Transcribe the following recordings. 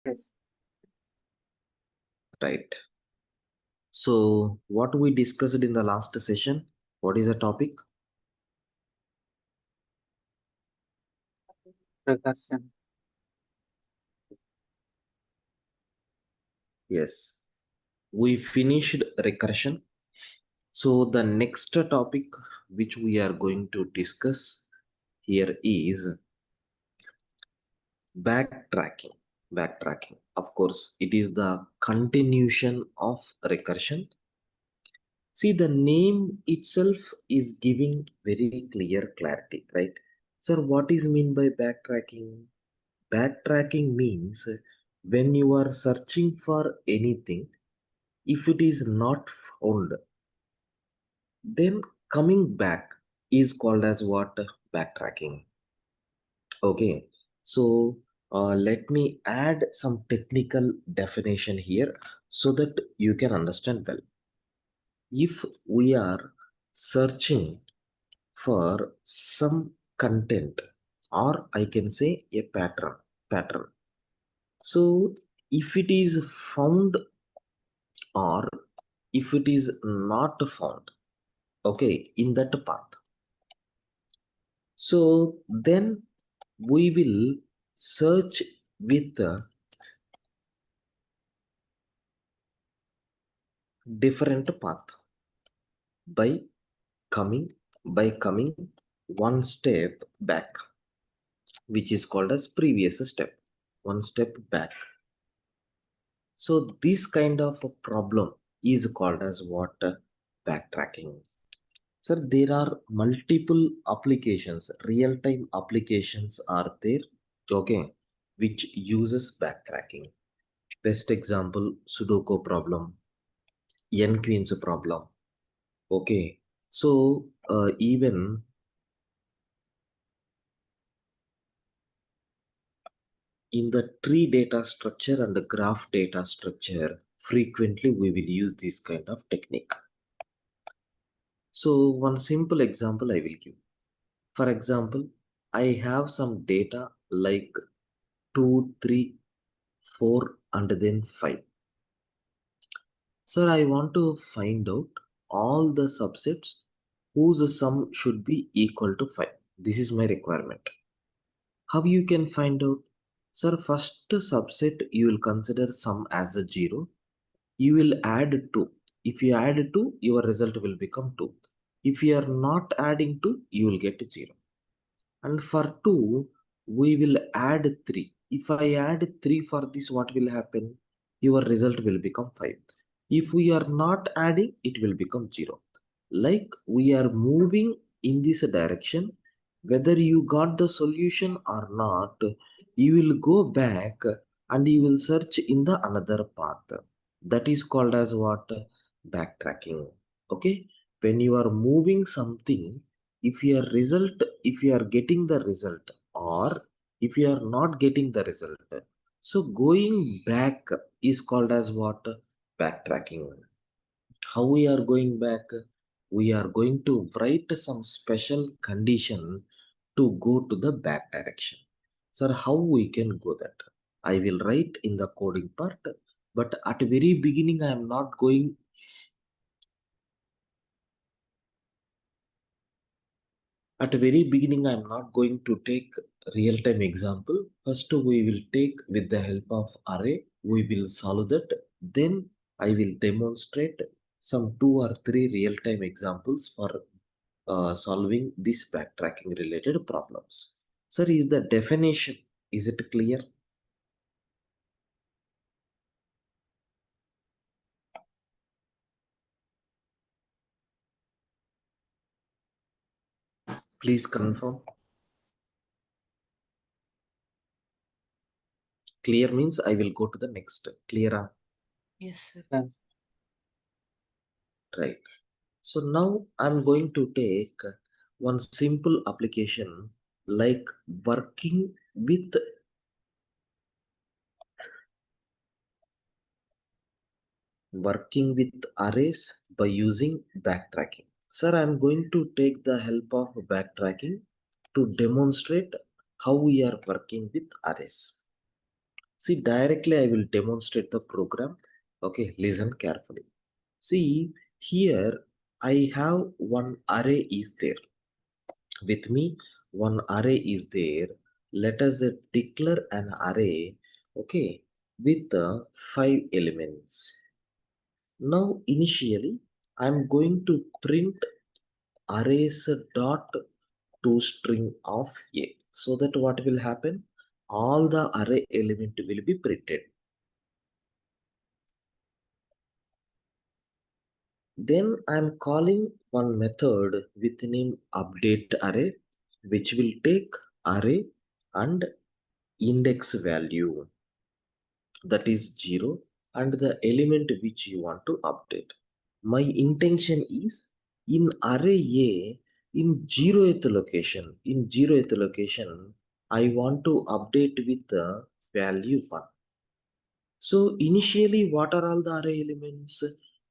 Yes. Right. So what we discussed in the last session, what is the topic? Recursion. Yes, we finished recursion. So the next topic which we are going to discuss here is backtracking. Backtracking. Of course, it is the continuation of recursion. See, the name itself is giving very clear clarity, right? Sir, what is mean by backtracking? Backtracking means when you are searching for anything, if it is not found, then coming back is called as what? Backtracking. Okay, so let me add some technical definition here so that you can understand well. If we are searching for some content, or I can say a pattern. So if it is found or if it is not found, okay, in that path, so then we will search with a different path by coming one step back, which is called as previous step, one step back. So this kind of a problem is called as what? Backtracking. Sir, there are multiple applications, real-time applications are there, okay, which uses backtracking. Best example, Sudoku problem, N-Queen's problem, okay. So even in the tree data structure and the graph data structure, frequently we will use this kind of technique. So one simple example I will give. For example, I have some data like 2, 3, 4 and then 5. Sir, I want to find out all the subsets whose sum should be equal to 5. This is my requirement. How you can find out? Sir, first subset you will consider sum as the 0. You will add 2. If you add 2, your result will become 2. If you are not adding 2, you will get 0. And for 2, we will add 3. If I add 3 for this, what will happen? Your result will become 5. If we are not adding, it will become 0. Like we are moving in this direction, whether you got the solution or not, you will go back and you will search in the another path. That is called as what? Backtracking. Okay, when you are moving something, if you are getting the result or if you are not getting the result, so going back is called as what? Backtracking. How we are going back? We are going to write some special condition to go to the back direction. Sir, how we can go that? I will write in the coding part, but at very beginning I am not going. At the very beginning, I am not going to take real-time example. First, we will take with the help of array. We will solve that. Then I will demonstrate some 2 or 3 real-time examples for solving this backtracking related problems. Sir, is the definition, is it clear? Please confirm. Clear means I will go to the next. Clear? Yes, sir. Yes. Right. So now I'm going to take one simple application like working with arrays by using backtracking. Sir, I'm going to take the help of backtracking to demonstrate how we are working with arrays. See, directly I will demonstrate the program. Okay, listen carefully. See, here I have one array is there. With me, one array is there. Let us declare an array, okay, with 5 elements. Now, initially, I'm going to print arrays dot to string of a, so that what will happen, all the array element will be printed. Then I'm calling one method with name update array, which will take array and index value, that is 0, and the element which you want to update. My intention is in array A, in 0th location, I want to update with the value 1. So initially, what are all the array elements?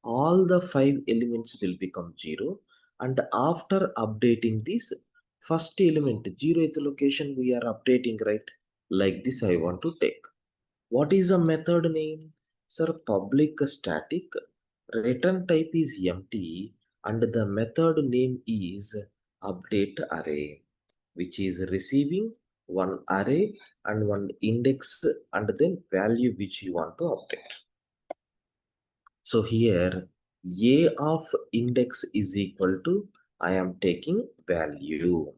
All the 5 elements will become 0. And after updating this, first element, 0th location, we are updating, right? Like this, I want to take. What is the method name? Sir, public static. Return type is empty. And the method name is update array, which is receiving one array and one index and then value which you want to update. So here a of index is equal to, I am taking value.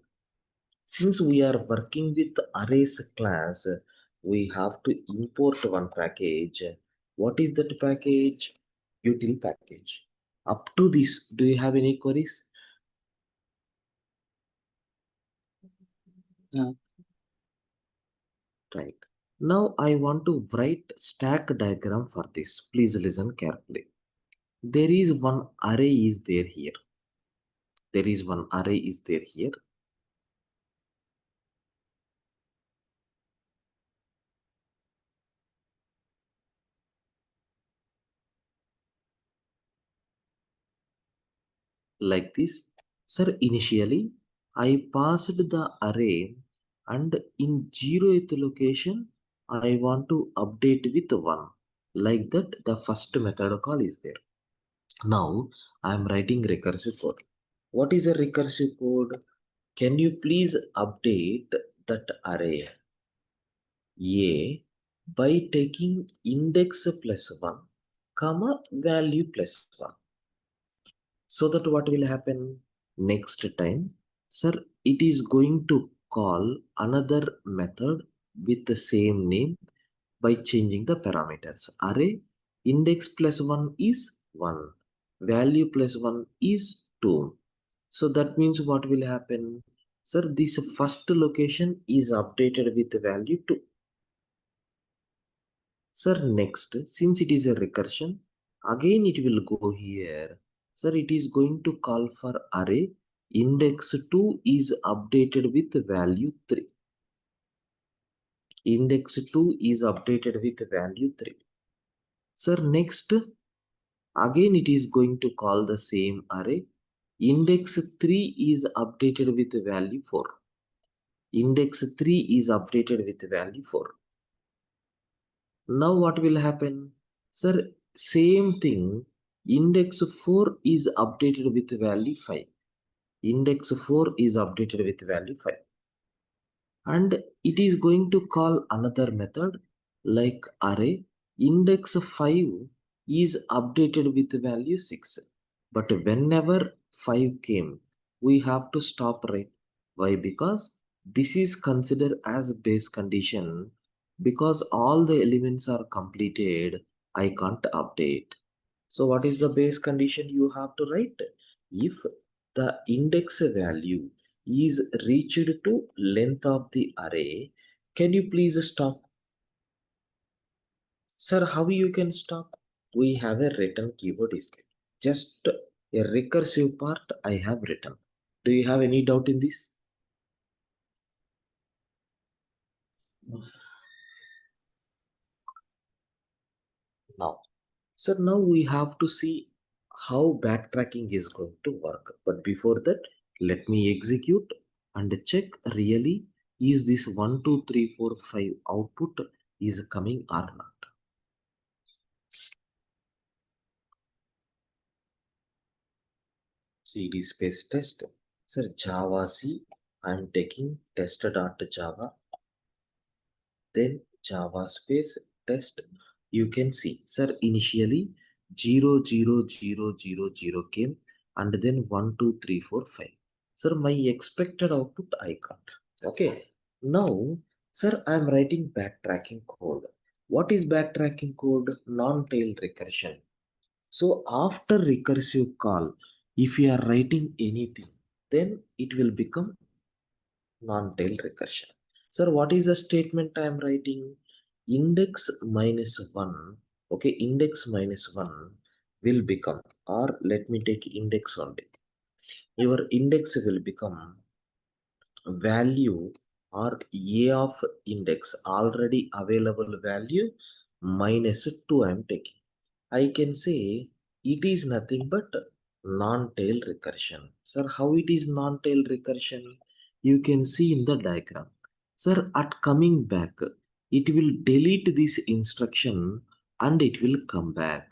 Since we are working with arrays class, we have to import one package. What is that package? Util package. Up to this, do you have any queries? No. Right. Now I want to write stack diagram for this. Please listen carefully. There is one array is there here. There is one array is there here. Like this. Sir, initially I passed the array and in 0th location I want to update with 1. Like that, the first method call is there. Now I am writing recursive code. What is a recursive code? Can you please update that array A by taking index plus 1, comma value plus 1. So that what will happen next time? Sir, it is going to call another method with the same name by changing the parameters. Array index plus 1 is 1, value plus 1 is 2. So that means what will happen? Sir, this first location is updated with value 2. Sir, next, since it is a recursion, again it will go here. Sir, it is going to call for array. Index 2 is updated with value 3. Index 2 is updated with value 3. Sir, next, again it is going to call the same array. Index 3 is updated with value 4. Index 3 is updated with value 4. Now what will happen? Sir, same thing. Index 4 is updated with value 5. Index 4 is updated with value 5. And it is going to call another method like array. Index 5 is updated with value 6. But whenever 5 came, we have to stop, right? Why? Because this is considered as base condition. Because all the elements are completed, I can't update. So what is the base condition you have to write? If the index value is reached to length of the array, can you please stop? Sir, how you can stop? We have a written keyword is there. Just a recursive part I have written. Do you have any doubt in this? No. Now, sir, now we have to see how backtracking is going to work. But before that, let me execute and check really is this 1, 2, 3, 4, 5 output is coming or not. CD space test. Sir, Java C, I'm taking test.java, then Java space test. You can see, sir, initially 0 0 0 0 0 came, and then 1 2 3 4 5. Sir, my expected output I got. Okay. Now, sir, I'm writing backtracking code. What is backtracking code? Non-tail recursion. So after recursive call, if you are writing anything, then it will become non-tail recursion. Sir, what is the statement I am writing? Index minus 1. Okay, index minus 1 will become, or let me take index only. Your index will become value or a of index, already available value, minus 2 I am taking. I can say it is nothing but non-tail recursion. Sir, how it is non-tail recursion? You can see in the diagram. Sir, at coming back, it will delete this instruction and it will come back.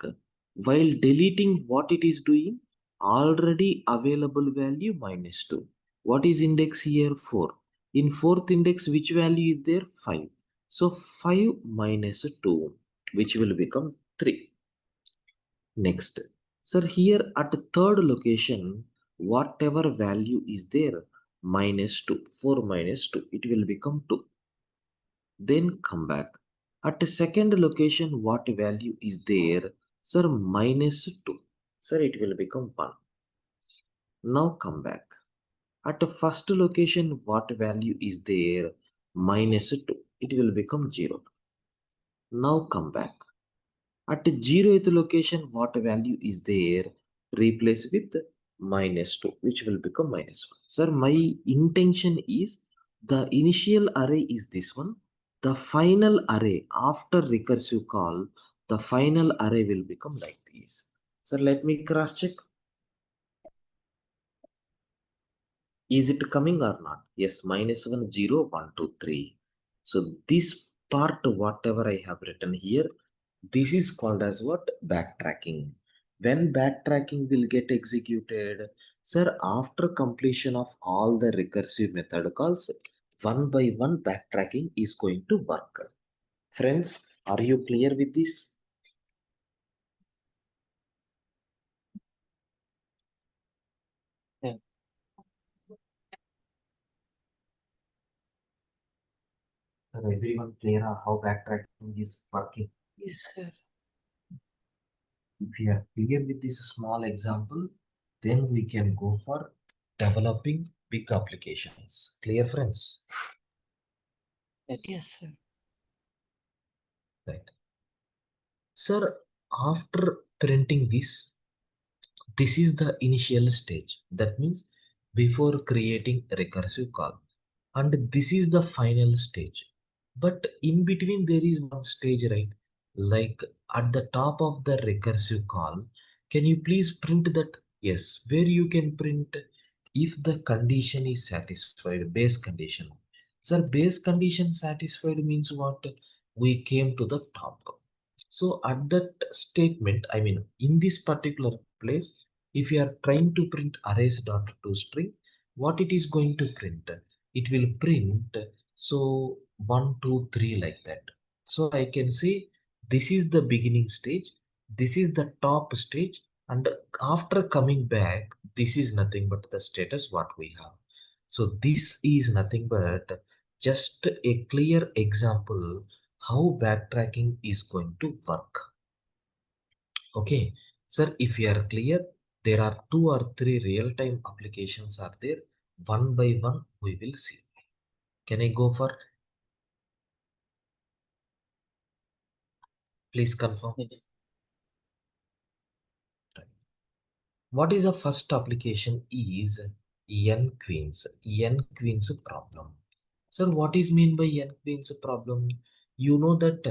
While deleting, what it is doing? Already available value minus 2. What is index here? 4. In fourth index, which value is there? 5. So 5 minus 2, which will become 3. Next, sir, here at third location, whatever value is there, minus 2, 4 minus 2, it will become 2. Then come back. At the second location, what value is there? Sir, minus 2. Sir, it will become 1. Now come back. At the first location, what value is there? Minus 2. It will become 0. Now come back. At the 0th location, what value is there? Replace with minus 2, which will become minus 1. Sir, my intention is the initial array is this one. The final array after recursive call, the final array will become like this. Sir, let me cross check. Is it coming or not? Yes, minus 1 0 1 2 3. So this part, whatever I have written here, this is called as what? Backtracking. When backtracking will get executed? Sir, after completion of all the recursive method calls, one by one backtracking is going to work. Friends, are you clear with this? Yeah. Sir, everyone clear on how backtracking is working? Yes, sir. If we are clear with this small example, then we can go for developing big applications. Clear, friends? Yes, sir. Right. Sir, after printing this is the initial stage. That means before creating recursive call. And this is the final stage. But in between, there is one stage, right? Like at the top of the recursive call, can you please print that? Yes, where you can print if the condition is satisfied, base condition. Sir, base condition satisfied means what? We came to the top. So at that statement, I mean, in this particular place, if you are trying to print arrays dot to string, what it is going to print? It will print so 1 2 3 like that. So I can say this is the beginning stage, this is the top stage, and after coming back, this is nothing but the status what we have. So this is nothing but just a clear example how backtracking is going to work. Okay, sir, if you are clear, there are 2 or 3 real-time applications are there. One by one, we will see. Can I go for? Please confirm. Yes. What is the first application is n queens. N queens problem. Sir, what is mean by n queens problem? You know that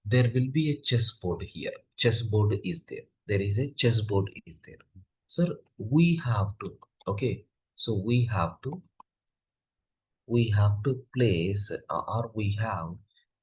there will be a chessboard here. Chessboard is there. There is a chessboard is there. Sir, we have to. Okay. So we have to place or we have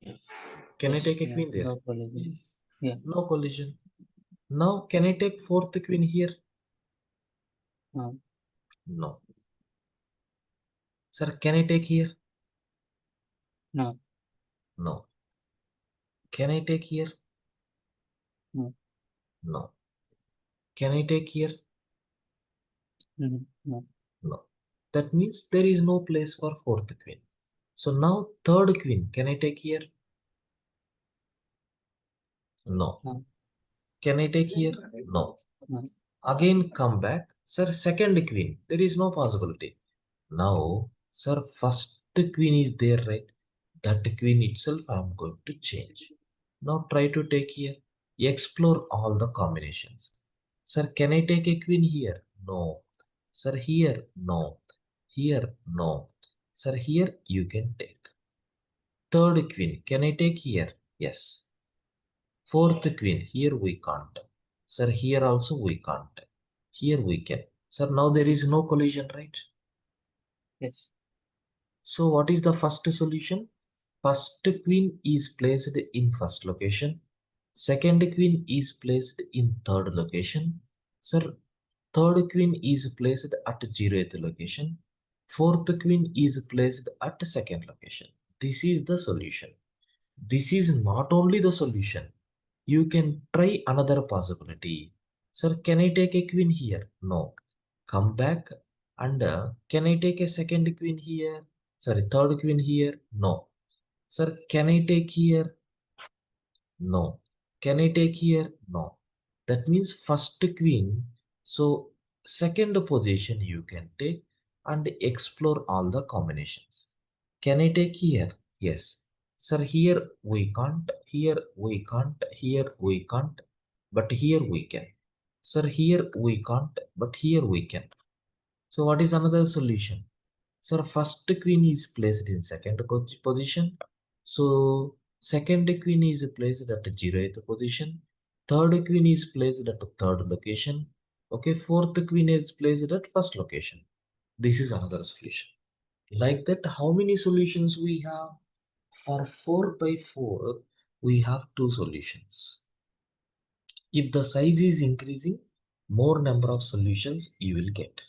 Yes. Can I Yes. take a Yeah. queen there? No collision. Yes. Yeah. No collision. Now, can I take fourth queen here? No. No. Sir, can I take here? No. No. Can I take here? No. No. Can I take here? No. No. That means there is no place for fourth queen. So now third queen, can I take here? No. No. Can I take here? No. No. Again come back. Sir, second queen. There is no possibility. Now, sir, first queen is there, right? That queen itself I am going to change. Now try to take here. Explore all the combinations. Sir, can I take a queen here? No. Sir, here? No. Here? No. Sir, here you can take. Third queen, can I take here? Yes. Fourth queen, here we can't. Sir, here also we can't. Here we can. Sir, now there is no collision, right? Yes. So what is the first solution? First queen is placed in first location. Second queen is placed in third location. Sir, third queen is placed at 0th location. Fourth queen is placed at second location. This is the solution. This is not only the solution. You can try another possibility. Sir, can I take a queen here? No. Come back and can I take a second queen here? Sorry, third queen here? No. Sir, can I take here? No. Can I take here? No. That means first queen. So second position you can take and explore all the combinations. Can I take here? Yes. Sir, here we can't, here we can't, here we can't, but here we can. Sir, here we can't, but here we can. So what is another solution? Sir, first queen is placed in second position. So second queen is placed at 0th position. Third queen is placed at third location. Okay, fourth queen is placed at first location. This is another solution. Like that, how many solutions we have? For 4 by 4, we have two solutions. If the size is increasing, more number of solutions you will get.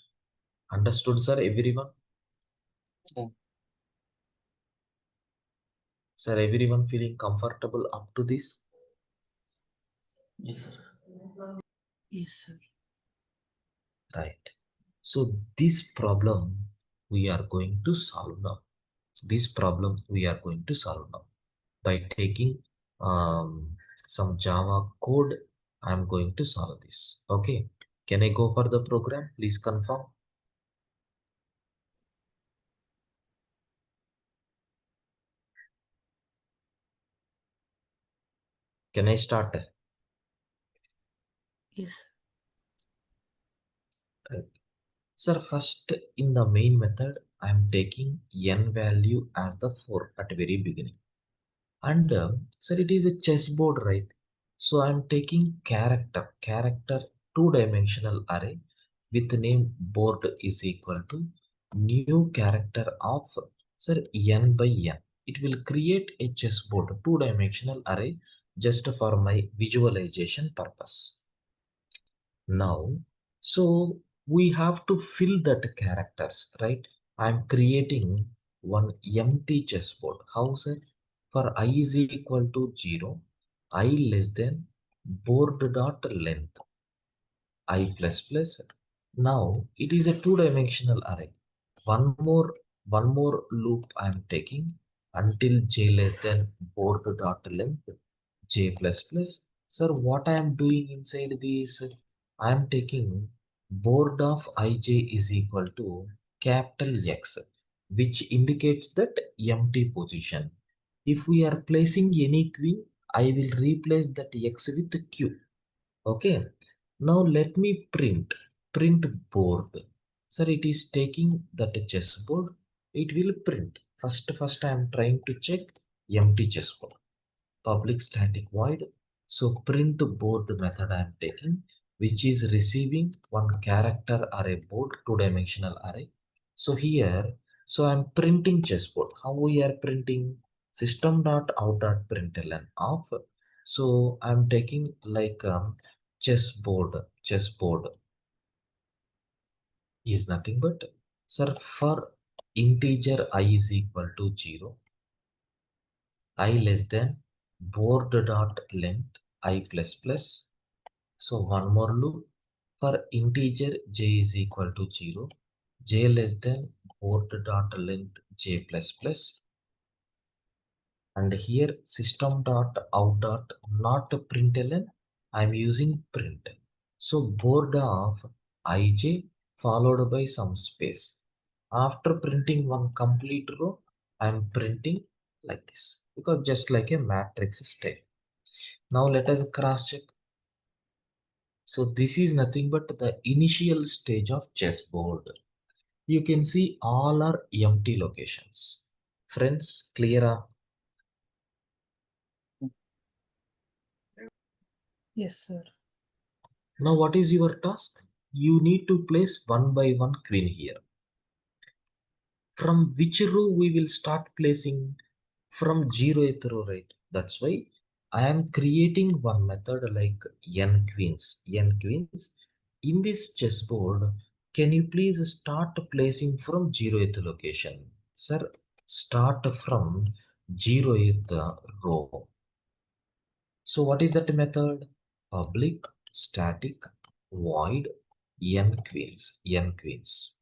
Understood, sir, everyone? Yeah. Sir, everyone feeling comfortable up to this? Yes, sir. Yes, sir. Right. So this problem we are going to solve now. This problem we are going to solve now by taking some Java code. I am going to solve this. Okay. Can I go for the program? Please confirm. Can I start? Yes. Right. Sir, first in the main method, I am taking n value as the 4 at very beginning. And sir, it is a chessboard, right? So I'm taking character two-dimensional array with name board is equal to new character of sir n by n. It will create a chessboard two-dimensional array just for my visualization purpose. Now, so we have to fill that characters, right? I'm creating one empty chessboard. How, sir? For I is equal to 0, I less than board dot length, I plus plus. Now it is a two-dimensional array. One more loop I am taking until j less than board dot length, j plus plus. Sir, what I am doing inside this? I am taking board of ij is equal to capital X, which indicates that empty position. If we are placing any queen, I will replace that X with Q. Okay. Now let me print board. Sir, it is taking that chessboard. It will print. First I am trying to check empty chessboard. Public static void. So print board method I am taking, which is receiving one character array board, two-dimensional array. So here, so I'm printing chessboard. How we are printing? system.out.println of. So I'm taking like chessboard. Chessboard is nothing but, sir, for integer I is equal to 0, I less than board dot length I plus plus. So one more loop for integer j is equal to 0, j less than board dot length j plus plus. And here system dot out dot not println, I'm using print. So board of ij followed by some space. After printing one complete row, I'm printing like this because just like a matrix style. Now let us cross check. So this is nothing but the initial stage of chessboard. You can see all are empty locations. Friends, clear? Yes, sir. Now what is your task? You need to place one by one queen here. From which row we will start placing? From 0th row, right? That's why I am creating one method like n queens. N queens. In this chessboard, can you please start placing from 0th location? Sir, start from 0th row. So what is that method? Public static void n queens. N queens.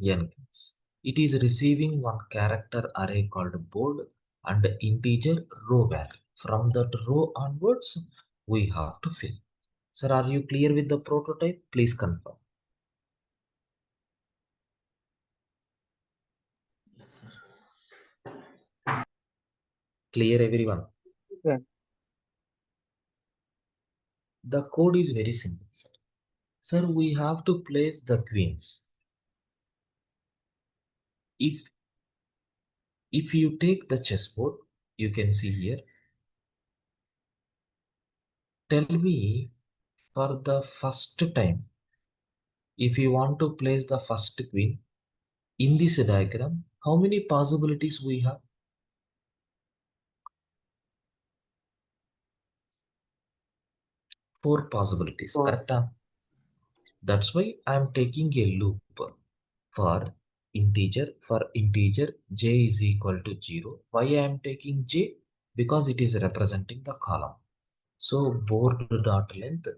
N queens. It is receiving one character array called board and integer row value. From that row onwards, we have to fill. Sir, are you clear with the prototype? Please confirm. Yes, sir. Clear, everyone? Yeah. The code is very simple, sir. Sir, we have to place the queens. If you take the chessboard, you can see here. Tell me for the first time, if you want to place the first queen in this diagram, how many possibilities we have? 4 possibilities, So, correct? That's why I'm taking a loop for integer j is equal to 0. Why I am taking j? Because it is representing the column. So board dot length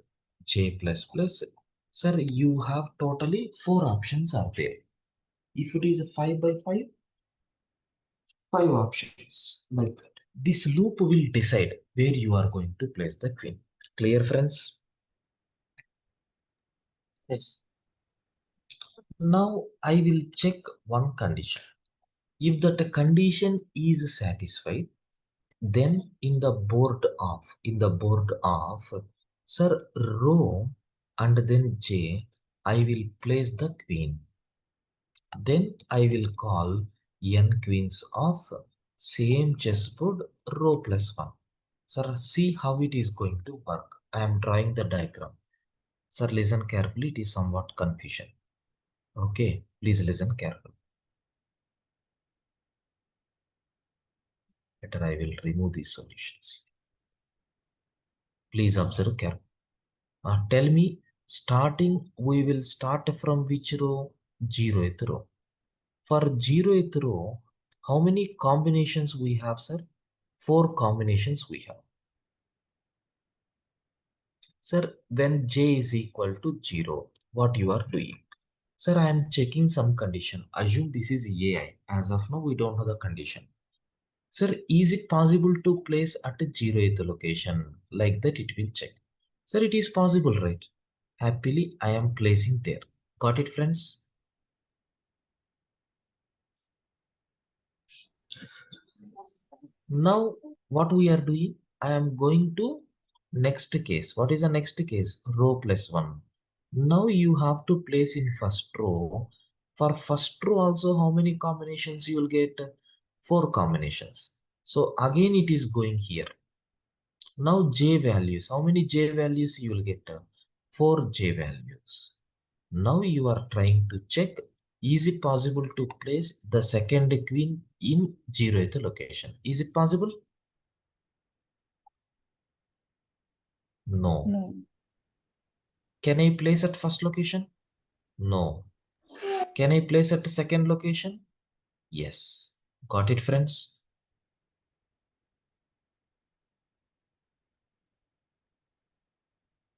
j plus plus. Sir, you have totally 4 options are there. If it is a 5 by 5, 5 options like that. This loop will decide where you are going to place the queen. Clear, friends? yes. Now I will check one condition. If that condition is satisfied, then in the board of, sir, row and then j, I will place the queen. Then I will call n queens of same chessboard row plus 1. Sir, see how it is going to work. I am drawing the diagram. Sir, listen carefully. It is somewhat confusion. Okay, please listen carefully. Later I will remove these solutions. Please observe carefully. Tell me, starting, we will start from which row? 0th row. For 0th row, how many combinations we have, sir? 4 combinations we have. Sir, when j is equal to 0, what you are doing? Sir, I am checking some condition. Assume this is AI. As of now, we don't know the condition. Sir, is it possible to place at a 0th location? Like that it will check. Sir, it is possible, right? Happily, I am placing there. Got it, friends? Now, what we are doing? I am going to next case. What is the next case? Row plus 1. Now you have to place in first row. For first row also, how many combinations you will get? 4 combinations. So again it is going here. Now j values, how many j values you will get? 4 j values. Now you are trying to check Is it possible to place the second queen in 0th location? Is it possible? No. No. Can I place at first location? No. Can I place at second location? Yes. Got it, friends?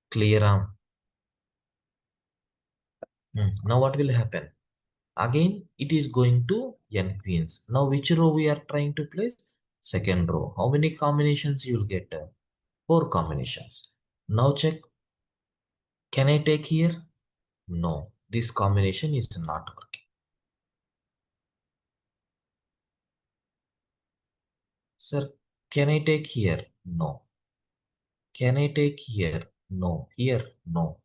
Clear arm. Now what will happen? Again, it is going to n queens. Now which row we are trying to place? Second row. How many combinations you will get? 4 combinations. Now check. Can I take here? No. This combination is not working. Sir, can I take here? No. Can I take here? No. Here? No.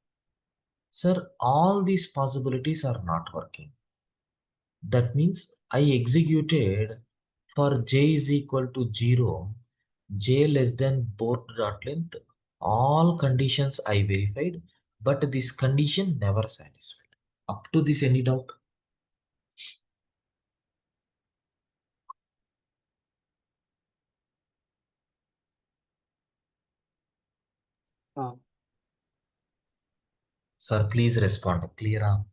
Sir, all these possibilities are not working. That means I executed for j is equal to 0, j less than board dot length. All conditions I verified, but this condition never satisfied. Up to this, any doubt? Sir, please respond. Clear?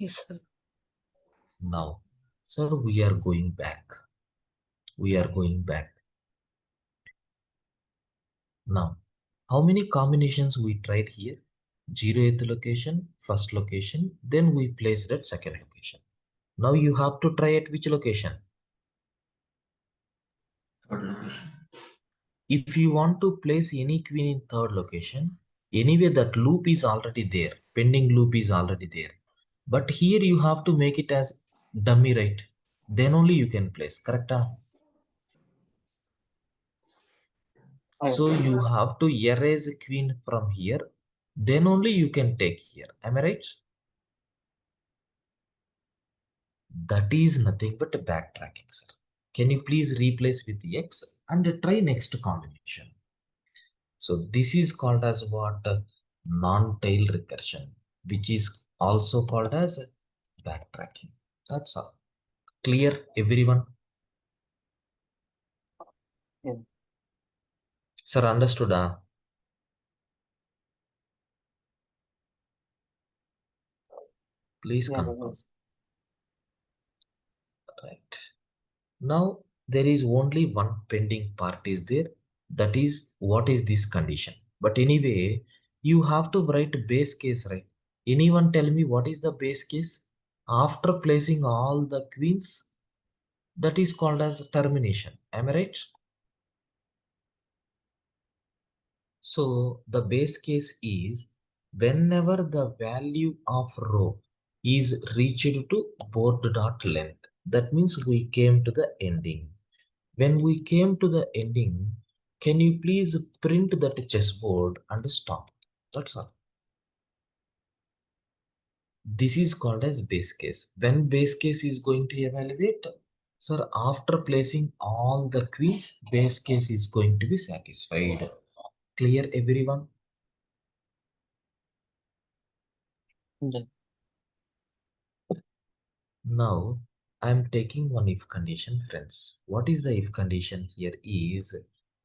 Yes, sir. Now, sir, we are going back. We are going back. Now, how many combinations we tried here? 0th location, first location, then we placed at second location. Now you have to try at which location? Third location. If you want to place any queen in third location, anyway that loop is already there. Pending loop is already there. But here you have to make it as dummy, right? Then only you can place, correct? So you have to erase a queen from here. Then only you can take here. Am I right? That is nothing but backtracking, sir. Can you please replace with x and try next combination? So this is called as what? Non-tail recursion, which is also called as backtracking. That's all. Clear, everyone? Yeah. Sir, understood? Please confirm. Right. Now there is only one pending part is there. That is what is this condition. But anyway, you have to write base case, right? Anyone tell me what is the base case? After placing all the queens, that is called as termination. Am I right? So the base case is whenever the value of row is reached to board dot length. That means we came to the ending. When we came to the ending, can you please print that chessboard and stop? That's all. This is called as base case. When base case is going to evaluate, sir, after placing all the queens, base case is going to be satisfied. Clear, everyone? Yeah. Now, I'm taking one if condition, friends. What is the if condition here is,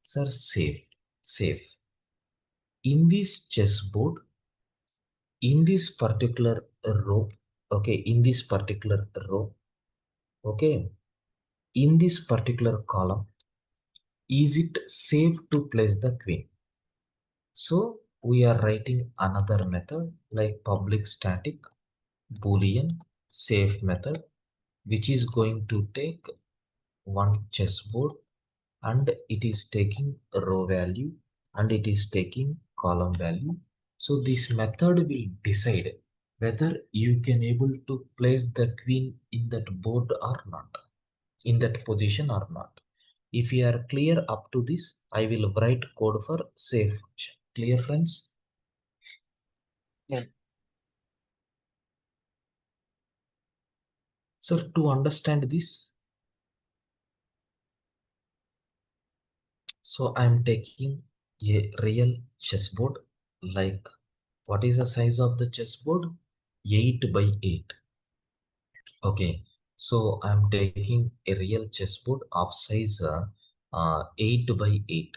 sir, safe, safe. In this chessboard, in this particular row, okay, in this particular row, okay, in this particular column, is it safe to place the queen? So we are writing another method like public static boolean safe method, which is going to take one chessboard and it is taking row value and it is taking column value. So this method will decide whether you can able to place the queen in that board or not, in that position or not. If you are clear up to this, I will write code for safe function. Clear, friends? Yeah. So to understand this, so I am taking a real chessboard. Like, what is the size of the chessboard? 8 by 8. Okay, so I'm taking a real chessboard of size 8 by 8.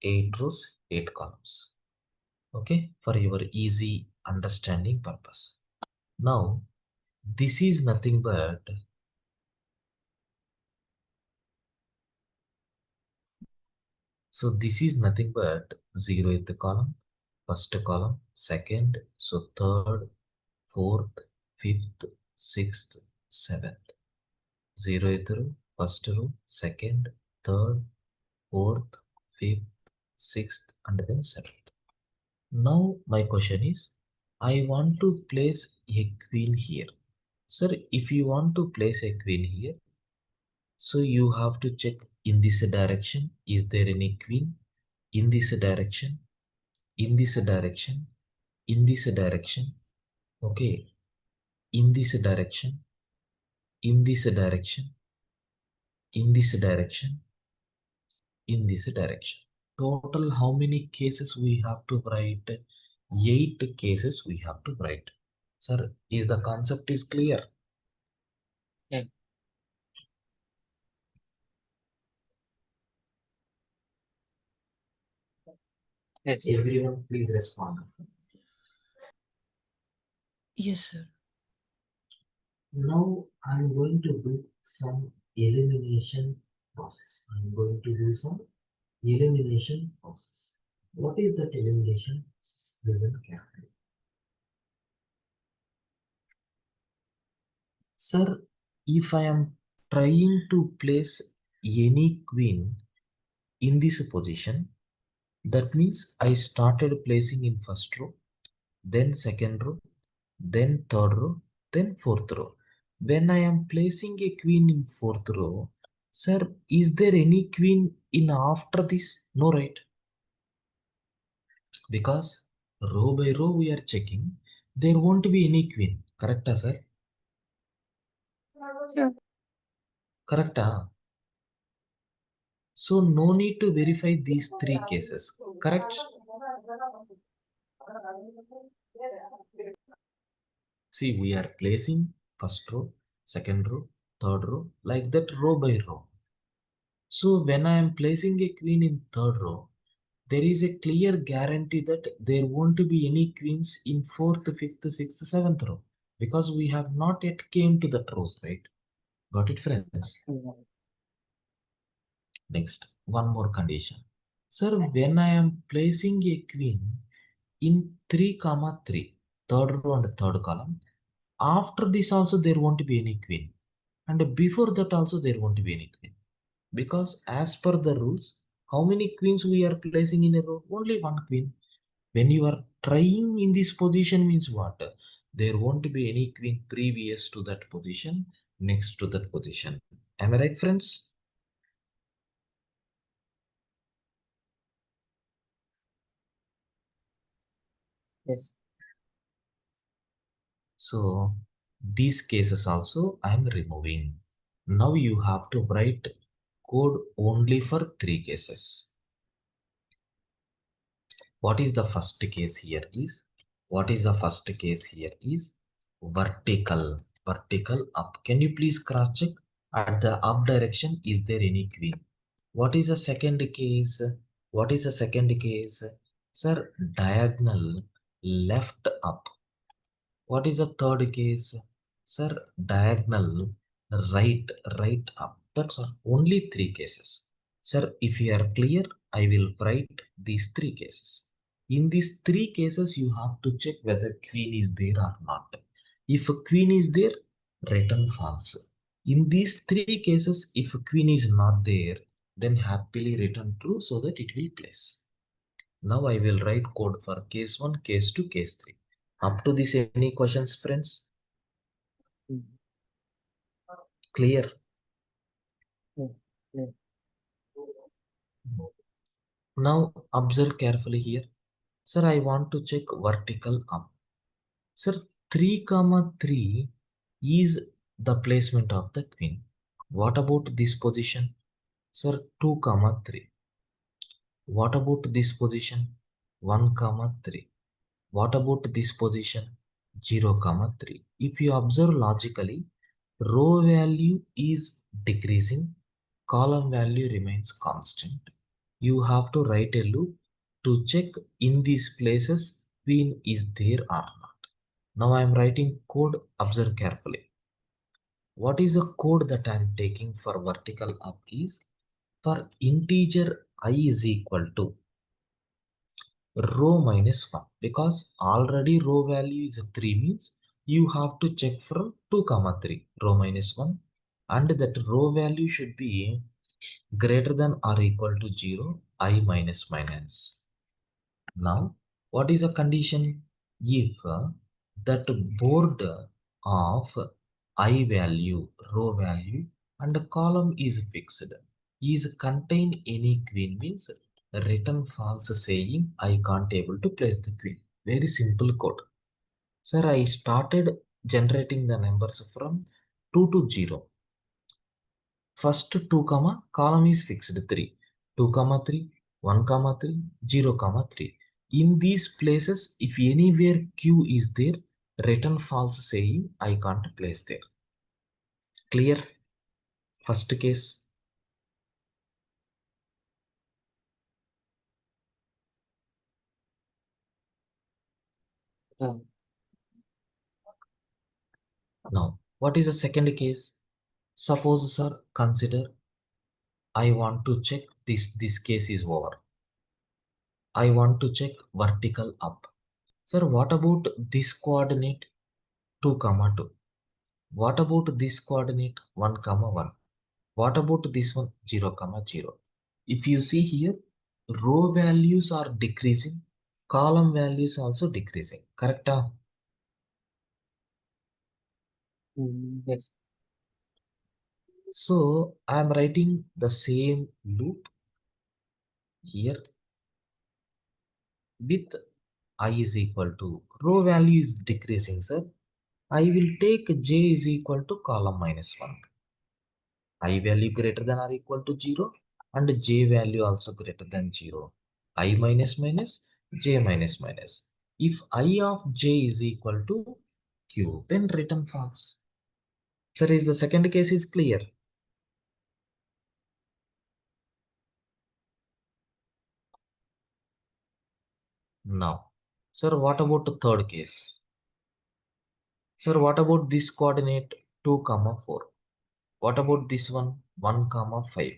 Eight rows, 8 columns. Okay, for your easy understanding purpose. Now, this is nothing but this is nothing but 0th column, first column, second, so third, fourth, fifth, sixth, seventh. 0th row, first row, second, third, fourth, fifth, sixth, and then seventh. Now my question is, I want to place a queen here. Sir, if you want to place a queen here, so you have to check in this direction, is there any queen? In this direction, in this direction, in this direction, okay, in this direction, in this direction, in this direction, in this direction. Total how many cases we have to write? 8 cases we have to write. Sir, is the concept is clear? Yeah. Yes. Everyone please respond. Yes, sir. Now I'm going to do some elimination process. I'm going to do some elimination process. What is that elimination process? Listen carefully. Sir, if I am trying to place any queen in this position, that means I started placing in first row, then second row, then third row, then fourth row. When I am placing a queen in fourth row, sir, is there any queen in after this? No, right? Because row by row we are checking, there won't be any queen. Correct, sir? Yeah. Correct. So no need to verify these 3 cases. Correct? See, we are placing first row, second row, third row, like that row by row. So when I am placing a queen in third row, there is a clear guarantee that there won't be any queens in fourth, fifth, sixth, seventh row, because we have not yet came to that rows, right? Got it, friends? Next, one more condition. Sir, when I am placing a queen in 3 comma 3, third row and third column, after this also there won't be any queen, and before that also there won't be any queen, because as per the rules, how many queens we are placing in a row? Only one queen. When you are trying in this position means what? There won't be any queen previous to that position, next to that position. Am I right, friends? Yes. So these cases also I am removing. Now you have to write code only for 3 cases. What is the first case here is, what is the first case here is vertical, vertical up. Can you please cross check at the up direction, is there any queen? What is the second case? What is the second case? Sir, diagonal left up. What is the third case? Sir, diagonal right up. That's all. Only 3 cases. Sir, if you are clear, I will write these 3 cases. In these 3 cases, you have to check whether queen is there or not. If a queen is there, return false. In these 3 cases, if a queen is not there, then happily return true so that it will place. Now I will write code for case 1, case 2, case 3. Up to this, any questions, friends? Clear? Yeah. Now observe carefully here. Sir, I want to check vertical up. Sir, 3 comma 3 is the placement of the queen. What about this position? Sir, 2 comma 3. What about this position? 1 comma 3. What about this position? 0 comma 3. If you observe logically, row value is decreasing, column value remains constant. You have to write a loop to check in these places queen is there or not. Now I am writing code, observe carefully. What is the code that I am taking for vertical up is for integer I is equal to row minus 1, because already row value is 3 means you have to check from 2 comma 3 row minus 1, and that row value should be greater than or equal to 0 I minus minus. Now what is the condition? If that board of I value, row value and column is fixed, is contain any queen means return false saying I can't able to place the queen. Very simple code. Sir, I started generating the numbers from 2 to 0. First 2 comma column is fixed 3, 2 comma 3, 1 comma 3, 0 comma 3. In these places, if anywhere q is there, return false saying I can't place there. Clear? First case. Yeah. Now, what is the second case? Suppose, sir, consider I want to check this case is over. I want to check vertical up. Sir, what about this coordinate 2 comma 2? What about this coordinate 1 comma 1? What about this one 0 comma 0? If you see here, row values are decreasing, column values also decreasing. Correct? Yes. So I am writing the same loop here with I is equal to row value is decreasing, sir. I will take j is equal to column minus 1. I value greater than or equal to 0 and j value also greater than 0. I minus minus, j minus minus. If I of j is equal to q, then return false. Sir, is the second case is clear? Now, sir, what about the third case? Sir, what about this coordinate 2 comma 4? What about this one 1 comma 5?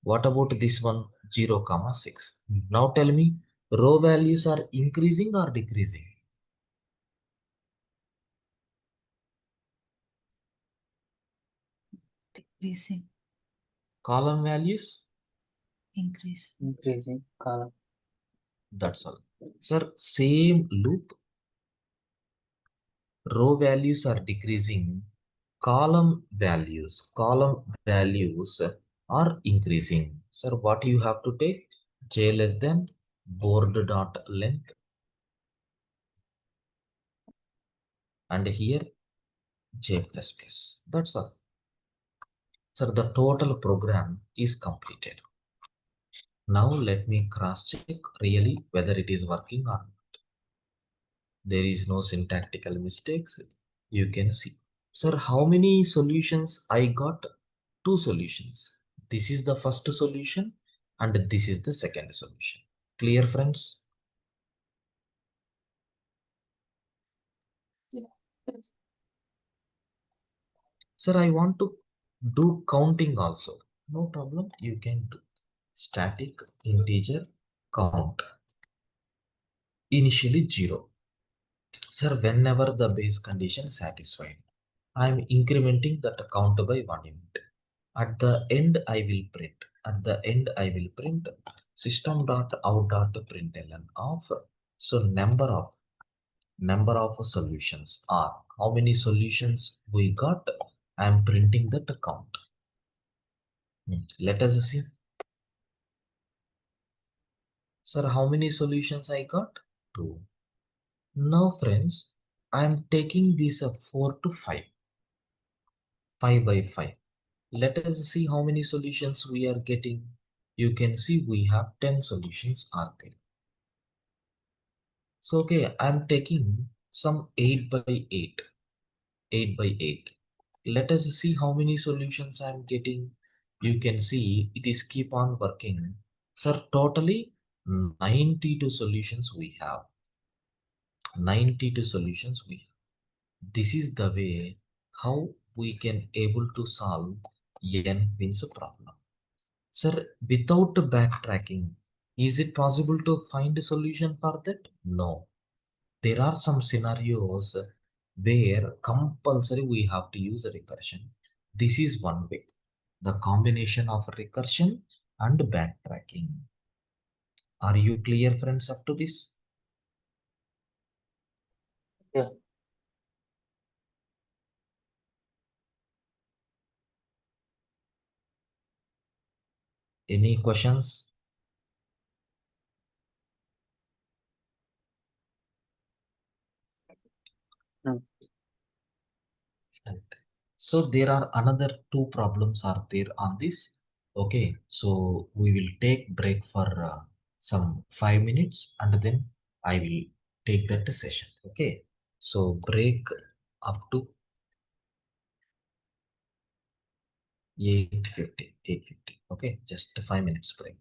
What about this one 0 comma 6? Now tell me, row values are increasing or decreasing? Decreasing. Column values? Increase. Increasing column. That's all. Sir, same loop, row values are decreasing, column values are increasing. Sir, what you have to take? J less than board dot length, and here j plus plus. That's all. Sir, the total program is completed. Now let me cross check really whether it is working or not. There is no syntactical mistakes. You can see. Sir, how many solutions I got? 2 solutions. This is the first solution and this is the second solution. Clear, friends? Yes. Sir, I want to do counting also. No problem, you can do. Static integer count. Initially 0. Sir, whenever the base condition satisfied, I am incrementing that count by 1 unit. At the end, I will print. At the end, I will print system.out.println of, so number of solutions are how many solutions we got. I am printing that count. Let us see. Sir, how many solutions I got? 2. Now, friends, I am taking this 4 to 5. 5 by 5. Let us see how many solutions we are getting. you can see we have 10 solutions are there. So, okay, I'm taking some 8 by 8. 8 by 8. Let us see how many solutions I'm getting. You can see it is keep on working. Sir, totally 92 solutions we have. 92 solutions we have. This is the way how we can able to solve n wins problem. Sir, without backtracking, is it possible to find a solution for that? No. There are some scenarios where compulsory we have to use a recursion. This is one way. The combination of recursion and backtracking. Are you clear, friends, up to this? Yeah. Any questions? No. Right. So there are another two problems are there on this. Okay, so we will take break for some 5 minutes and then I will take that session. Okay, so break up to 8:50. 8:50. Okay, just 5 minutes break.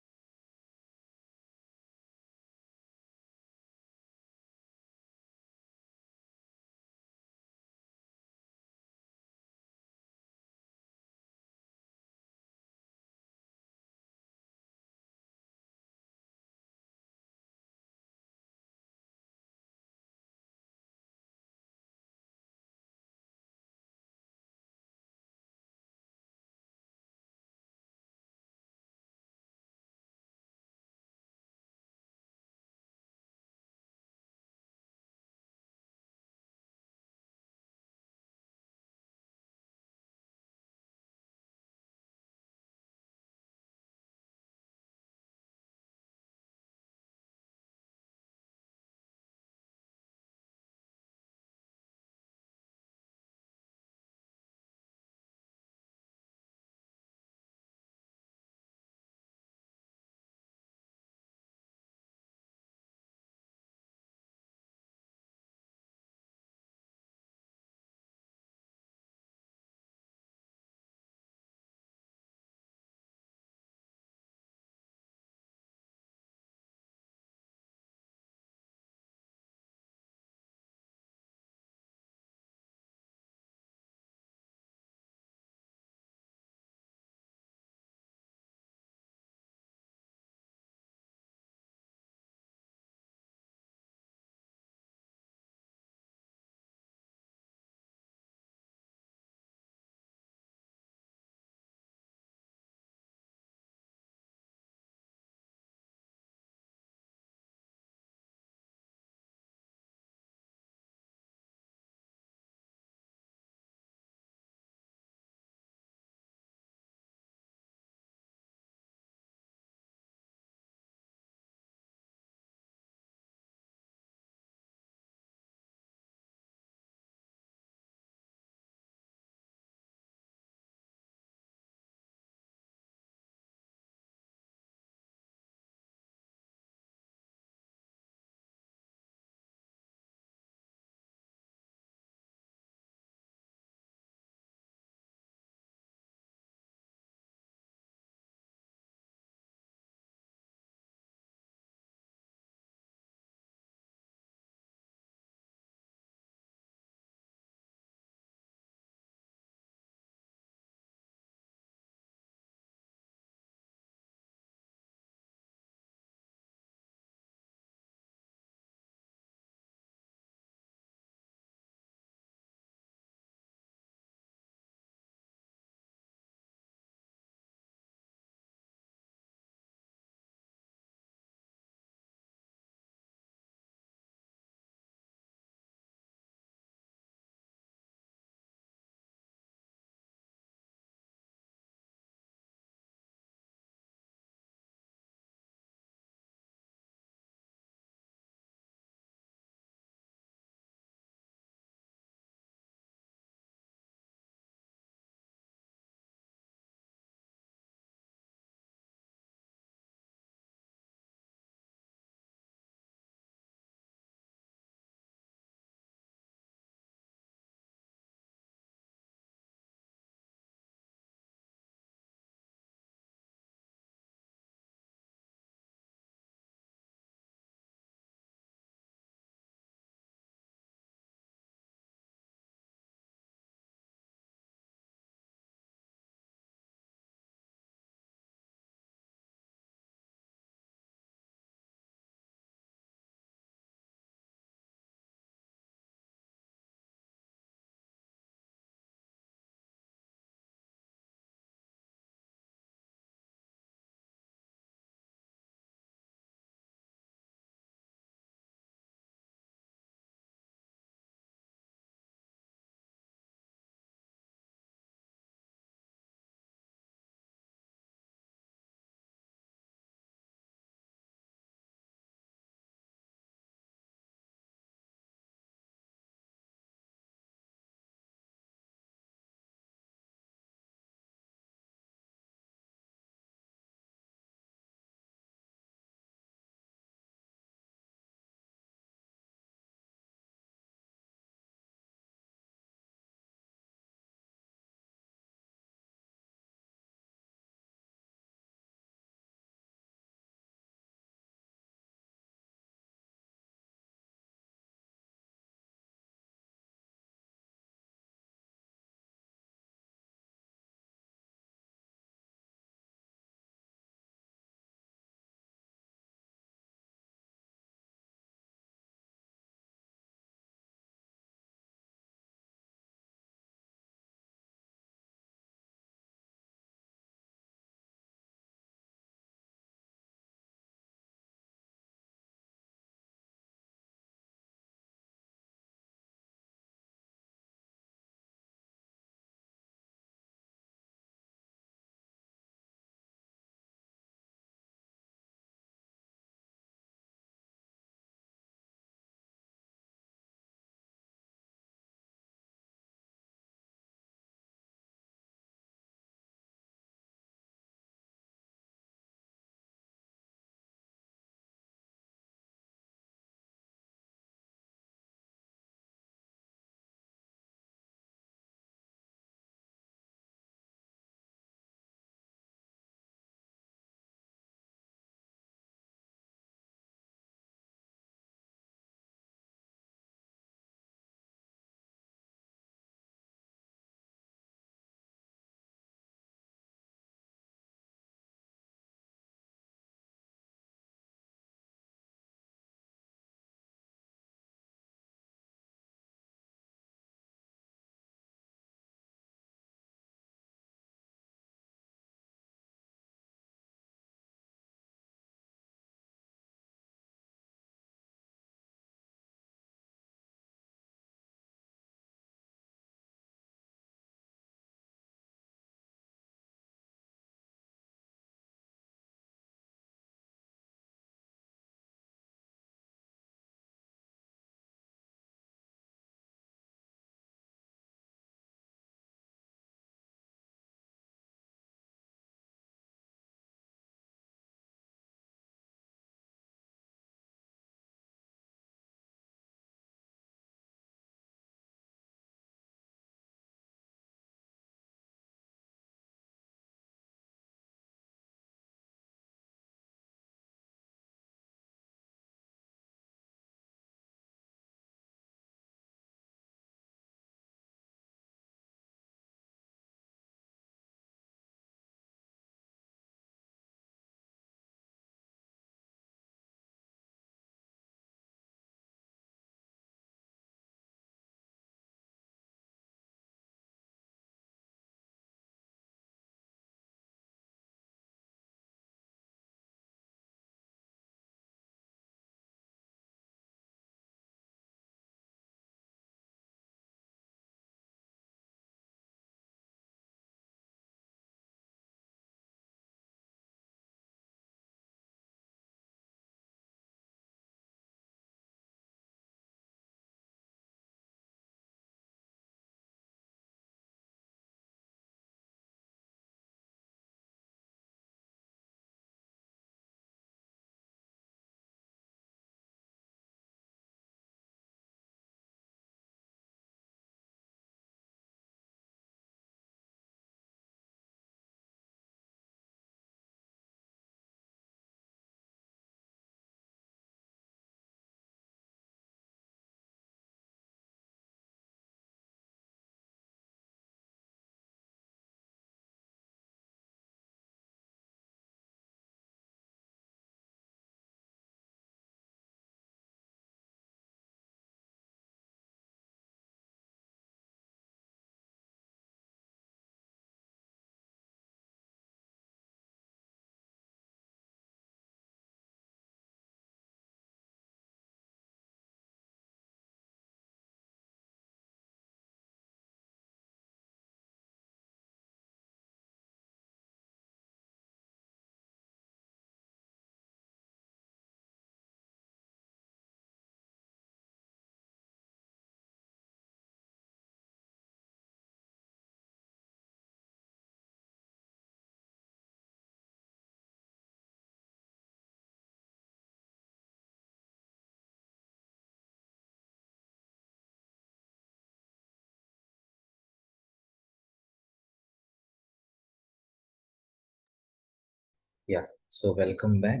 Yeah, so welcome back.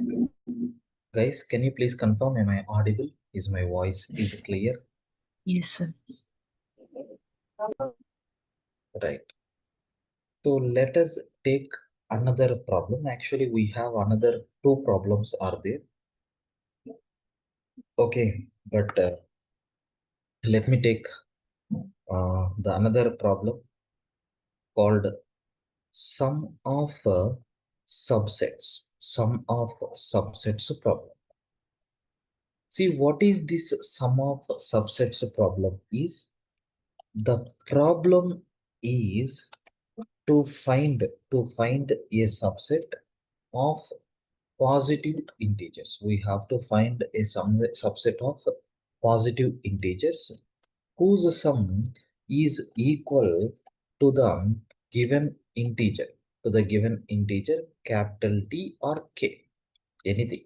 Guys, can you please confirm, am I audible? Is my voice is clear? Yes, sir. Right. So let us take another problem. Actually, we have another two problems are there. Okay, but let me take the another problem called sum of subsets. Sum of subsets problem. See, what is this sum of subsets problem is? The problem is to find a subset of positive integers. We have to find a subset of positive integers whose sum is equal to the given integer, capital T or K, anything.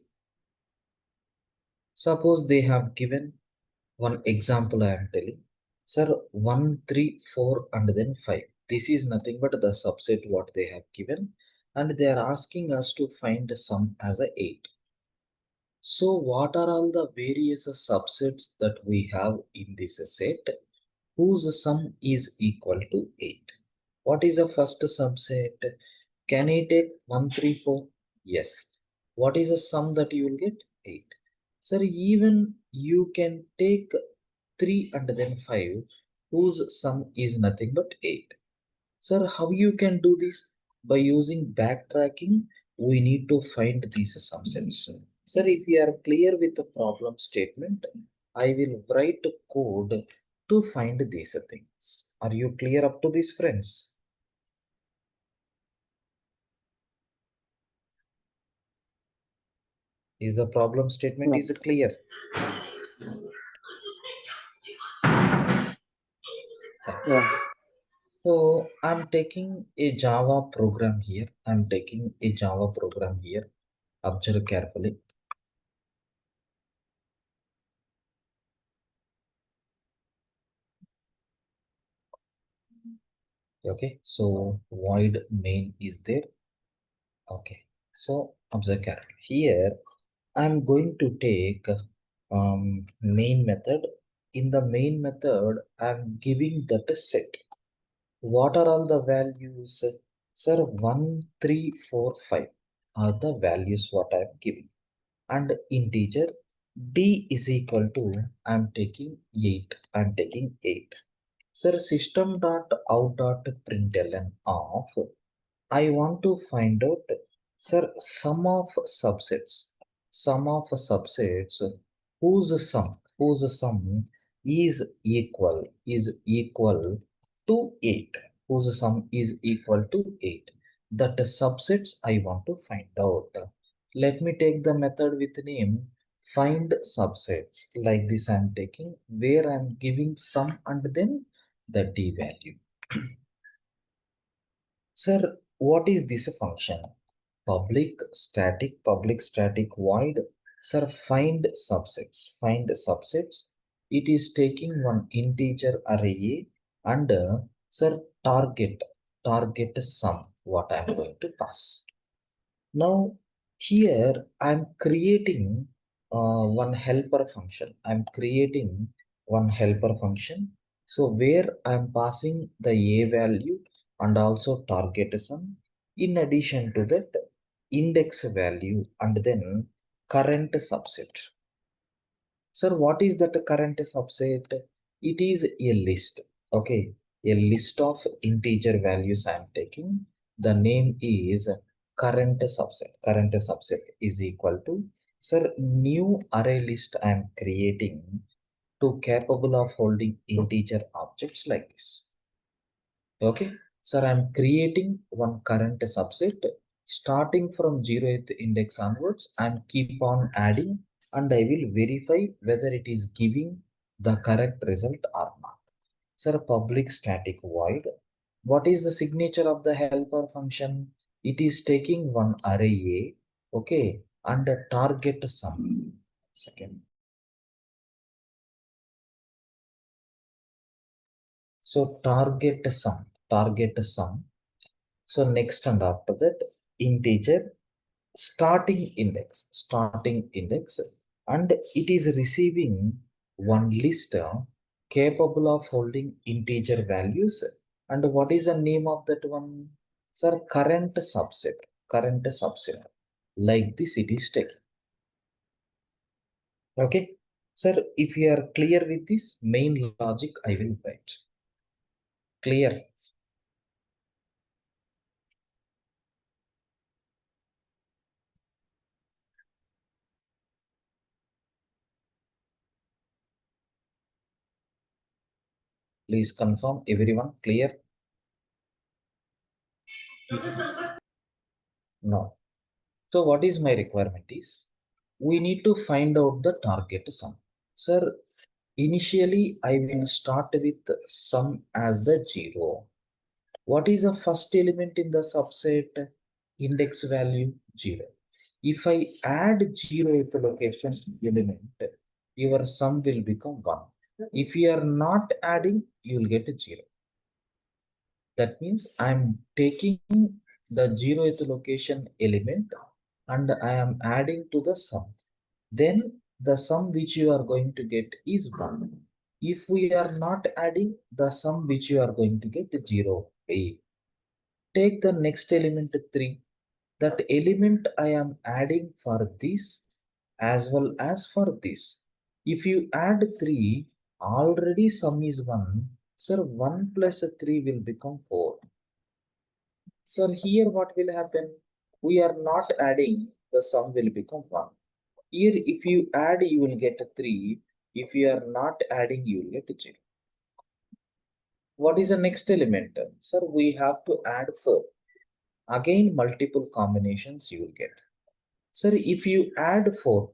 Suppose they have given one example I am telling. Sir, 1, 3, 4 and then 5. This is nothing but the subset what they have given, and they are asking us to find the sum as a 8. So what are all the various subsets that we have in this set whose sum is equal to 8? What is the first subset? Can I take 1, 3, 4? Yes. What is the sum that you will get? 8. Sir, even you can take 3 and then 5 whose sum is nothing but 8. Sir, how you can do this? By using backtracking, we need to find these subsets. Sir, if you are clear with the problem statement, I will write code to find these things. Are you clear up to this, friends? Is the problem statement is clear? Yeah. So I'm taking a Java program here. Observe carefully. Okay, so void main is there. Okay, so observe carefully. Here I'm going to take main method. In the main method, I'm giving that a set. What are all the values? Sir, 1, 3, 4, 5 are the values what I'm giving. And integer d is equal to, I'm taking 8. Sir, system dot out dot println of, I want to find out, sir, sum of subsets whose sum is equal to 8, whose sum is equal to 8. That subsets I want to find out. Let me take the method with name find subsets. Like this I'm taking, where I'm giving sum and then the d value. Sir, what is this function? Public static void. Sir, find subsets. It is taking one integer array and sir, target sum. What I am going to pass. Now, here I'm creating one helper function. So where I'm passing the a value and also target sum. In addition to that, index value and then current subset. Sir, what is that current subset? It is a list. Okay, a list of integer values I am taking. The name is current subset. Current subset is equal to, sir, new array list I am creating to capable of holding integer objects like this. Okay, sir, I'm creating one current subset starting from 0th index onwards. I'm keep on adding and I will verify whether it is giving the correct result or not. Sir, public static void. What is the signature of the helper function? It is taking one array A, okay, and a target sum. Second. So target sum. So next and after that integer starting index, and it is receiving one list capable of holding integer values. And what is the name of that one? Sir, current subset. Like this it is taken. Okay. Sir, if you are clear with this main logic, I will write. Clear? Please confirm, everyone. Clear? No. So what is my requirement is, we need to find out the target sum. Sir, initially I will start with sum as the 0. What is the first element in the subset? Index value 0. If I add 0 at the location element, your sum will become 1. If you are not adding, you will get a 0. That means I am taking the 0th location element and I am adding to the sum. Then the sum which you are going to get is 1. If we are not adding, the sum which you are going to get 0, 8. Take the next element 3. That element I am adding for this as well as for this. If you add 3, already sum is 1. Sir, 1 plus 3 will become 4. So here what will happen? We are not adding, the sum will become 1. Here if you add, you will get 3. If you are not adding, you will get 0. What is the next element? Sir, we have to add 4. Again, multiple combinations you will get. Sir, if you add 4,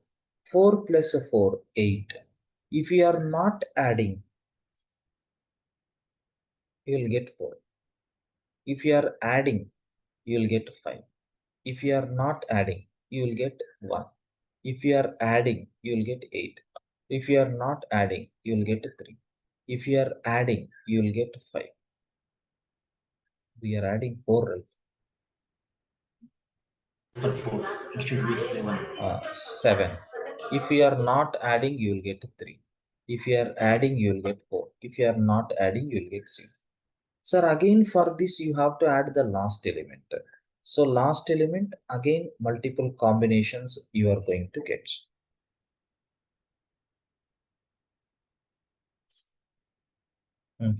4 plus 4, 8. If you are not adding, you will get 4. If you are adding, you will get 5. If you are not adding, you will get 1. If you are adding, you will get 8. If you are not adding, you will get 3. If you are adding, you will get 5. We are adding 4, right? Suppose it should be 7. 7. If you are not adding, you will get 3. If you are adding, you will get 4. If you are not adding, you will get 6. Sir, again for this, you have to add the last element. So last element, again, multiple combinations you are going to get.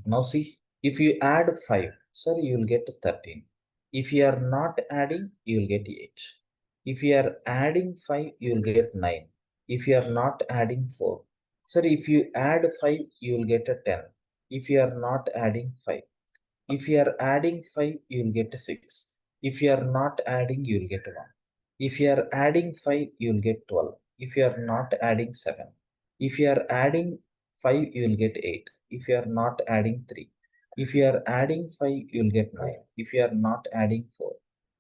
Now see, if you add 5, sir, you will get 13. If you are not adding, you will get 8. If you are adding 5, you will get 9. If you are not adding 4, sir, if you add 5, you will get a 10. If you are not adding 5, if you are adding 5, you will get a 6. If you are not adding, you will get 1. If you are adding 5, you will get 12. If you are not adding 7. If you are adding 5, you will get 8. If you are not adding 3. If you are adding 5, you will get 9. If you are not adding 4.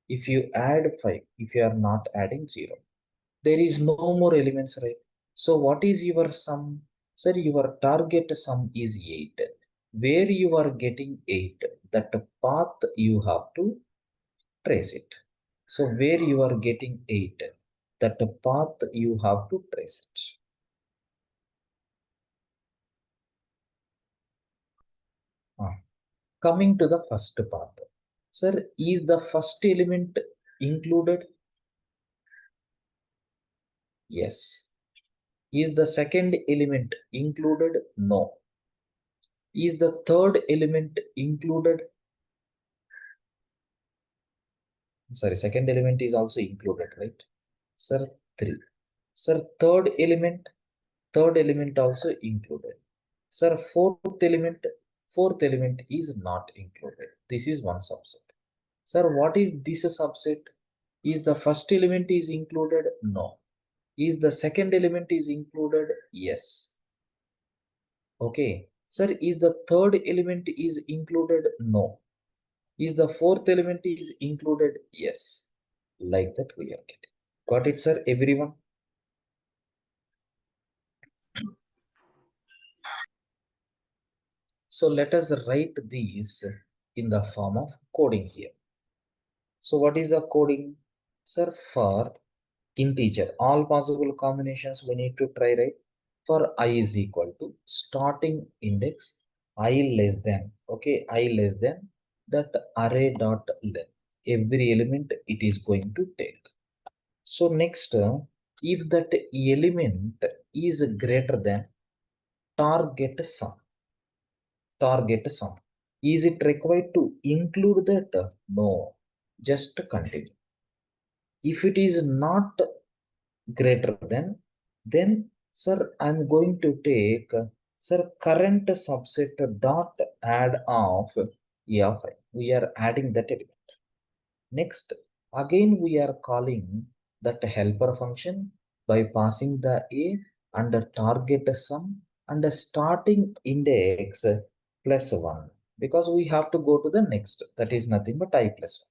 If you add 5, if you are not adding 0. There is no more elements, right? So what is your sum? Sir, your target sum is 8. Where you are getting 8, that path you have to trace it. So where you are getting 8, that path you have to trace it. Coming to the first path. Sir, is the first element included? Yes. Is the second element included? No. Is the third element included? Sorry, second element is also included, right? Sir, 3. Sir, third element also included. Sir, fourth element is not included. This is one subset. Sir, what is this subset? Is the first element is included? No. Is the second element is included? Yes. Okay. Sir, is the third element is included? No. Is the fourth element is included? Yes. Like that we are getting. Got it, sir, everyone? So let us write these in the form of coding here. So what is the coding? Sir, for integer, all possible combinations we need to try, right? For I is equal to starting index I less than, okay, I less than that array dot length. Every element it is going to take. So next, if that element is greater than target sum, is it required to include that? No, just continue. If it is not greater than, then sir, I'm going to take sir current subset dot add of a of I. We are adding that element. Next, again we are calling that helper function by passing the a and the target sum and the starting index plus 1, because we have to go to the next, that is nothing but I plus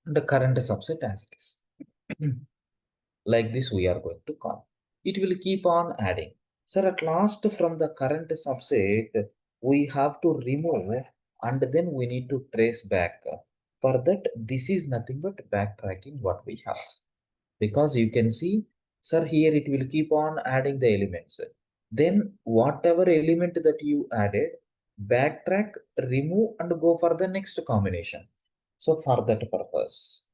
1 and the current subset as it is. Like this we are going to call. It will keep on adding. Sir, at last from the current subset, we have to remove and then we need to trace back. For that, this is nothing but backtracking what we have. Because you can see, sir, here it will keep on adding the elements. Then whatever element that you added, backtrack, remove and go for the next combination. So for that purpose.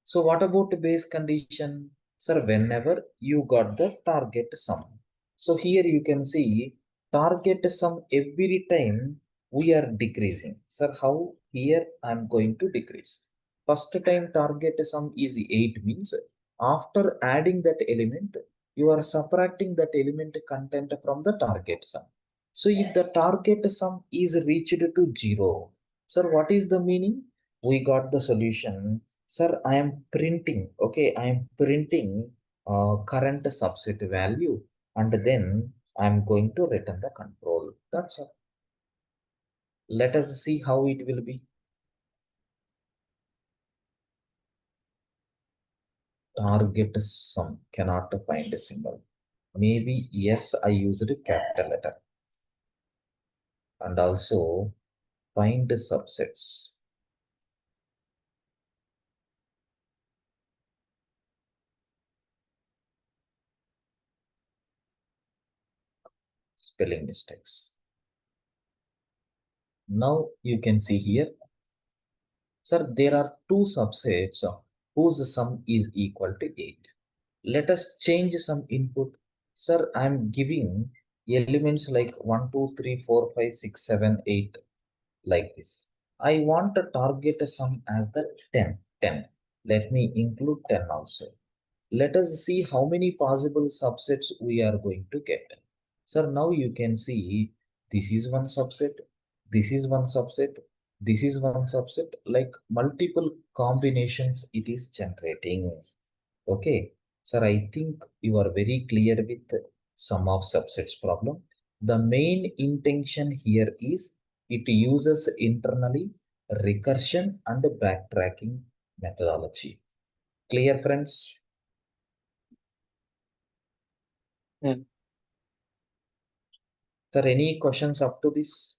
So what about the base condition? Sir, whenever you got the target sum. So here you can see target sum every time we are decreasing. Sir, how? Here I am going to decrease. First time target sum is 8 means after adding that element, you are subtracting that element content from the target sum. So if the target sum is reached to 0, sir, what is the meaning? We got the solution. Sir, I am printing, okay, I am printing current subset value and then I am going to return the control. That's all. Let us see how it will be. Target sum, cannot find a symbol. Maybe yes, I used a capital letter. And also find the subsets. Spelling mistakes. Now you can see here, sir, there are two subsets whose sum is equal to 8. Let us change some input. Sir, I am giving elements like 1, 2, 3, 4, 5, 6, 7, 8 like this. I want to target a sum as the 10. 10. Let me include 10 also. Let us see how many possible subsets we are going to get. Sir, now you can see this is one subset, this is one subset, this is one subset, like multiple combinations it is generating. Okay. Sir, I think you are very clear with sum of subsets problem. The main intention here is it uses internally recursion and backtracking methodology. Clear, friends? Yeah. Sir, any questions up to this?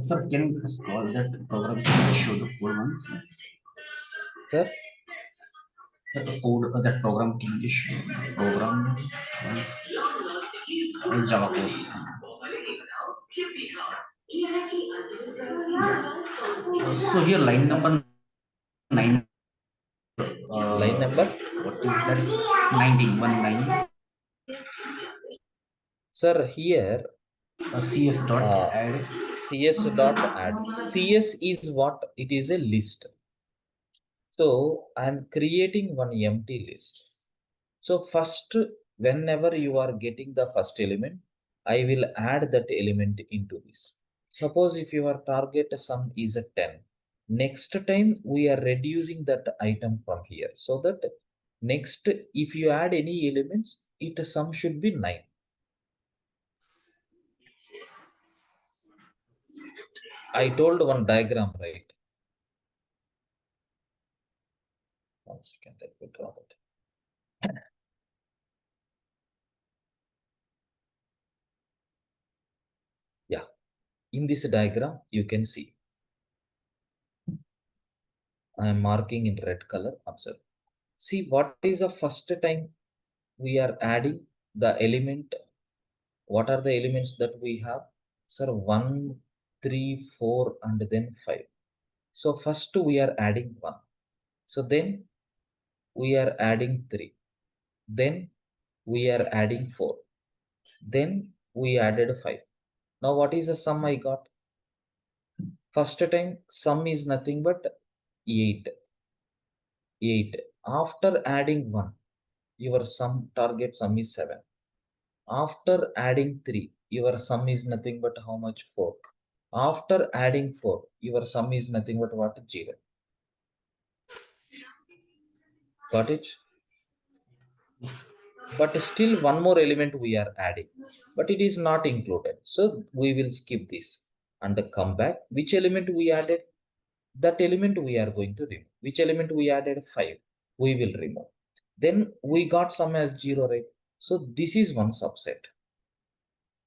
Sir, can you just call that program to show the code once? Sir? The code, that program can you show the program Java code. So here line number 9. Line number? What is that? 19, 19. Sir, here CS dot add. CS dot add. CS is what? It is a list. So I am creating one empty list. So first, whenever you are getting the first element, I will add that element into this. Suppose if your target sum is a 10, next time we are reducing that item from here. So that next, if you add any elements, it sum should be 9. I told one diagram, right? One second, let me draw that. Yeah, in this diagram, you can see I am marking in red color. Observe. See, what is the first time we are adding the element? What are the elements that we have? Sir, 1, 3, 4, and then 5. So first we are adding 1. So then we are adding 3. Then we are adding 4. Then we added 5. Now what is the sum I got? First time sum is nothing but 8. 8. After adding 1, your sum target sum is 7. After adding 3, your sum is nothing but how much? 4. After adding 4, your sum is nothing but what? 0. Got it? But still one more element we are adding, but it is not included. So we will skip this and come back. Which element we added? That element we are going to remove. Which element we added? 5. We will remove. Then we got sum as 0, right? So this is one subset.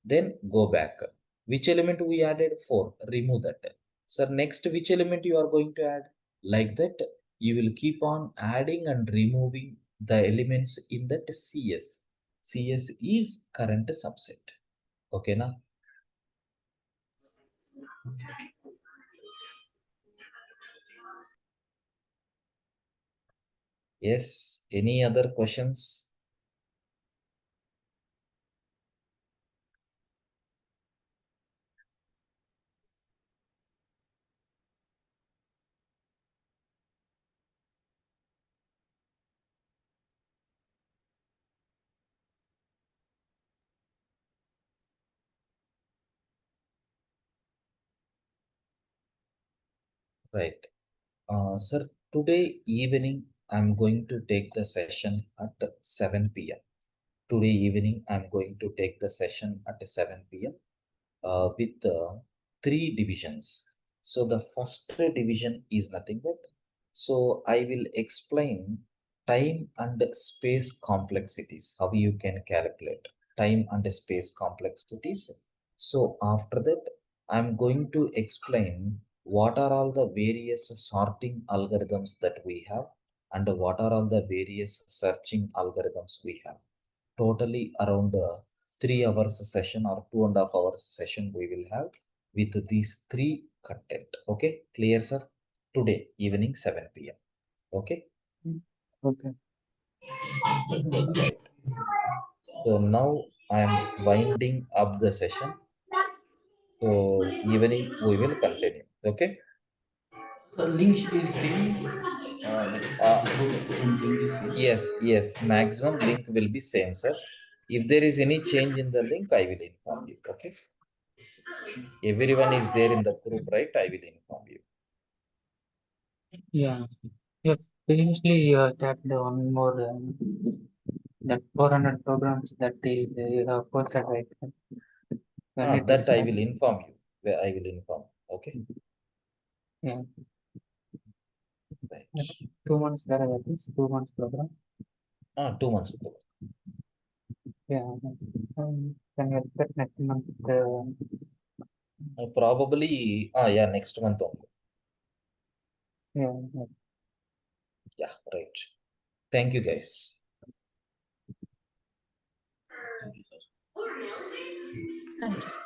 Then go back. Which element we added? 4. Remove that. So next, which element you are going to add? Like that, you will keep on adding and removing the elements in that CS. CS is current subset. Okay, now? Yes. Any other questions? Right. Sir, today evening I'm going to take the session at 7 p.m. Today evening I'm going to take the session at 7 p.m. With 3 divisions. So the first division is nothing but, so I will explain time and space complexities, how you can calculate time and space complexities. So after that, I'm going to explain what are all the various sorting algorithms that we have and what are all the various searching algorithms we have. Totally around 3 hours session or 2.5 hours session we will have with these 3 content. Okay, clear, sir? Today evening 7 p.m. Okay. Okay. Right. So now I am winding up the session. So evening we will continue. Okay. The link is same. Like Uh, the link is same. yes. Maximum link will be same, sir. If there is any change in the link, I will inform you. Okay. Everyone is there in the group, right? I will inform you. Yeah. Yeah. Previously, you tapped one more that 400 programs that is you have posted, right? When it will That I start? will inform you. I will inform. Okay. Yeah. Right. 2 months. There are at least 2 months program. 2 months ago. Yeah. Can you expect next month? Probably. Yeah. Next month only. Yeah. Yeah. Yeah. Right. Thank you, guys. Thank you, sir. Thank you, sir.